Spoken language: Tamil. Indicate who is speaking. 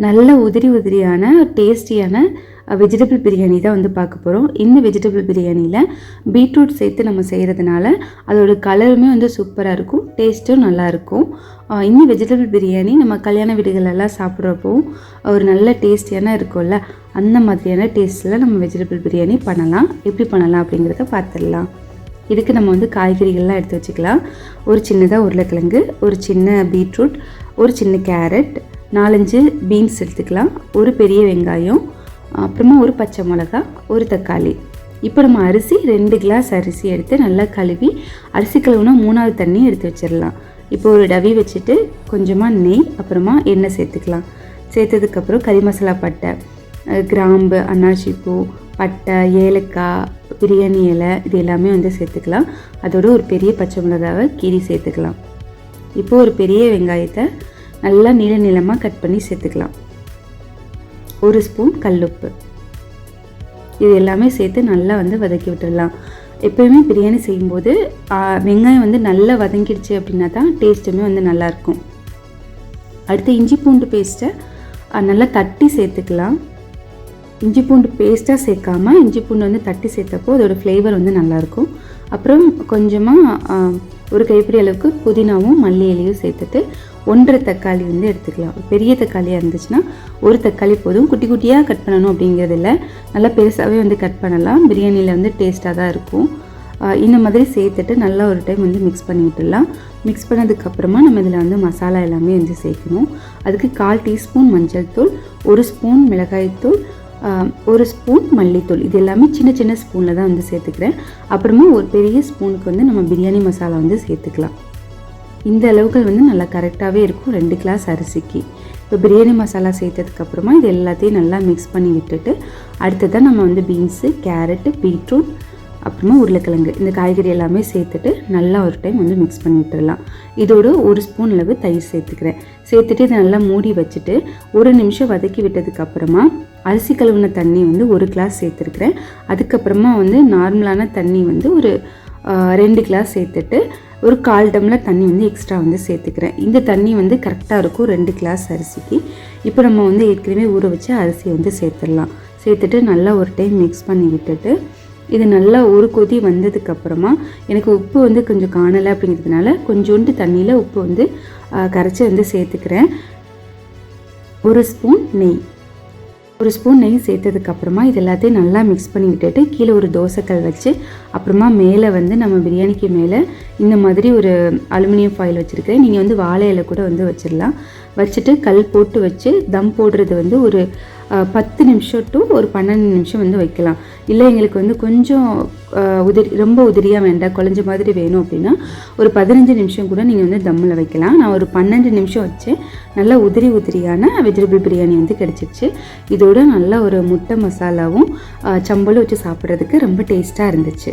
Speaker 1: நல்ல உதிரி உதிரியான டேஸ்டியான வெஜிடபிள் பிரியாணி தான் வந்து பார்க்க போகிறோம். இந்த வெஜிடபிள் பிரியாணியில் பீட்ரூட் சேர்த்து நம்ம செய்கிறதுனால அதோட கலருமே வந்து சூப்பராக இருக்கும், டேஸ்ட்டும் நல்லாயிருக்கும். இந்த வெஜிடபிள் பிரியாணி நம்ம கல்யாண வீடுகளெல்லாம் சாப்பிட்றப்போ ஒரு நல்ல டேஸ்டியான இருக்கும்ல, அந்த மாதிரியான டேஸ்ட்டில் நம்ம வெஜிடபிள் பிரியாணி பண்ணலாம். எப்படி பண்ணலாம் அப்படிங்கிறத பார்த்துடலாம். இதுக்கு நம்ம வந்து காய்கறிகள்லாம் எடுத்து வச்சுக்கலாம். ஒரு சின்னதாக உருளைக்கிழங்கு, ஒரு சின்ன பீட்ரூட், ஒரு சின்ன கேரட், 4-5 பீன்ஸ் எடுத்துக்கலாம், ஒரு பெரிய வெங்காயம், அப்புறமா ஒரு பச்சை மிளகா, ஒரு தக்காளி. இப்போ நம்ம அரிசி 2 கிளாஸ் அரிசி எடுத்து நல்லா கழுவி அரிசி கழுவுனா 3வது தண்ணி எடுத்து வச்சிடலாம். இப்போ ஒரு டவி வச்சுட்டு கொஞ்சமாக நெய், அப்புறமா எண்ணெய் சேர்த்துக்கலாம். சேர்த்ததுக்கப்புறம் கறி மசாலா பட்டை, கிராம்பு, அன்னாசி பூ, பட்டை, ஏலக்காய், பிரியாணி இலை இது எல்லாமே வந்து சேர்த்துக்கலாம். அதோட ஒரு பெரிய பச்சை மிளகாவை கீரி சேர்த்துக்கலாம். இப்போது ஒரு பெரிய வெங்காயத்தை நல்லா நீளமாக கட் பண்ணி சேர்த்துக்கலாம். 1 ஸ்பூன் கல்லுப்பு, இது எல்லாமே சேர்த்து நல்லா வந்து வதக்கி விட்டுடலாம். எப்போயுமே பிரியாணி செய்யும்போது வெங்காயம் வந்து நல்லா வதங்கிடுச்சு அப்படின்னா தான் டேஸ்ட்டுமே வந்து நல்லாயிருக்கும். அடுத்து இஞ்சி பூண்டு பேஸ்ட்டை நல்லா தட்டி சேர்த்துக்கலாம். இஞ்சி பூண்டு பேஸ்ட்டாக சேர்க்காமல் இஞ்சி பூண்டு வந்து தட்டி சேர்த்தப்போ அதோடய ஃப்ளேவர் வந்து நல்லாயிருக்கும். அப்புறம் கொஞ்சமாக ஒரு கைப்பிடி அளவுக்கு புதினாவும் மல்லி இலையும் சேர்த்துட்டு 1.5 தக்காளி வந்து எடுத்துக்கலாம். பெரிய தக்காளியாக இருந்துச்சுன்னா ஒரு தக்காளி போதும். குட்டி குட்டியாக கட் பண்ணணும் அப்படிங்கிறதில்ல, நல்லா பெருசாகவே வந்து கட் பண்ணலாம். பிரியாணியில் வந்து டேஸ்ட்டாக தான் இருக்கும். இந்த மாதிரி சேர்த்துட்டு நல்லா ஒரு டைம் வந்து மிக்ஸ் பண்ணி விட்டுடலாம். மிக்ஸ் பண்ணதுக்கப்புறமா நம்ம இதில் வந்து மசாலா எல்லாமே வந்து சேர்க்கணும். அதுக்கு 1/4 டீஸ்பூன் மஞ்சள் தூள், 1 ஸ்பூன் மிளகாய்த்தூள், 1 ஸ்பூன் மல்லித்தூள், இது எல்லாமே சின்ன சின்ன ஸ்பூனில் தான் வந்து சேர்த்துக்கிறேன். அப்புறமா ஒரு பெரிய ஸ்பூனுக்கு வந்து நம்ம பிரியாணி மசாலா வந்து சேர்த்துக்கலாம். இந்த அளவுகள் வந்து நல்லா கரெக்டாகவே இருக்கும் 2 கிளாஸ் அரிசிக்கு. இப்போ பிரியாணி மசாலா சேர்த்ததுக்கப்புறமா இது எல்லாத்தையும் நல்லா மிக்ஸ் பண்ணி விட்டுட்டு அடுத்ததான் நம்ம வந்து பீன்ஸு, கேரட்டு, பீட்ரூட், அப்புறமா உருளைக்கிழங்கு இந்த காய்கறி எல்லாமே சேர்த்துட்டு நல்லா ஒரு டைம் வந்து மிக்ஸ் பண்ணி விட்டுடலாம். இதோடு 1 ஸ்பூன் அளவு தயிர் சேர்த்துக்கிறேன். சேர்த்துட்டு இதை நல்லா மூடி வச்சுட்டு 1 நிமிஷம் வதக்கி விட்டதுக்கப்புறமா அரிசி கழுவின தண்ணி வந்து 1 கிளாஸ் சேர்த்துருக்குறேன். அதுக்கப்புறமா வந்து நார்மலான தண்ணி வந்து ஒரு 2 கிளாஸ் சேர்த்துட்டு ஒரு 1/4 டம்ளர் தண்ணி வந்து எக்ஸ்ட்ரா வந்து சேர்த்துக்கிறேன். இந்த தண்ணி வந்து கரெக்டாக இருக்கும் 2 கிளாஸ் அரிசிக்கு. இப்போ நம்ம வந்து ஏற்கனவே ஊற வச்சு அரிசியை வந்து சேர்த்துடலாம். சேர்த்துட்டு நல்லா ஒரு டைம் மிக்ஸ் பண்ணி விட்டுட்டு இது நல்லா ஒரு கொதி வந்ததுக்கப்புறமா எனக்கு உப்பு வந்து கொஞ்சம் காணலை அப்படிங்கிறதுனால கொஞ்சோண்டு தண்ணியில் உப்பு வந்து கரைச்சி வந்து சேர்த்துக்கிறேன். 1 ஸ்பூன் நெய், 1 ஸ்பூன் நெய் சேர்த்ததுக்கப்புறமா இது எல்லாத்தையும் நல்லா மிக்ஸ் பண்ணி விட்டுட்டு கீழே ஒரு தோசைக்கல் வச்சு அப்புறமா மேலே வந்து நம்ம பிரியாணிக்கு மேலே இந்த மாதிரி ஒரு அலுமினியம் ஃபாயில் வச்சுருக்கேன். நீங்கள் வந்து வாழை இலை கூட வந்து வச்சிடலாம். வச்சுட்டு கல் போட்டு வச்சு தம் போடுறது வந்து ஒரு 10 நிமிஷம் டு ஒரு 12 நிமிஷம் வந்து வைக்கலாம். இல்லை எங்களுக்கு வந்து கொஞ்சம் ரொம்ப உதிரியாக வேண்டாம், குழஞ்ச மாதிரி வேணும் அப்படின்னா ஒரு 15 நிமிஷம் கூட நீங்கள் வந்து தம்மில் வைக்கலாம். நான் ஒரு 12 நிமிஷம் வச்சேன். நல்லா உதிரியான வெஜிடபிள் பிரியாணி வந்து கிடச்சிருச்சு. இதோட நல்லா ஒரு முட்டை மசாலாவும் சம்பலும் வச்சு சாப்பிட்றதுக்கு ரொம்ப டேஸ்ட்டாக இருந்துச்சு.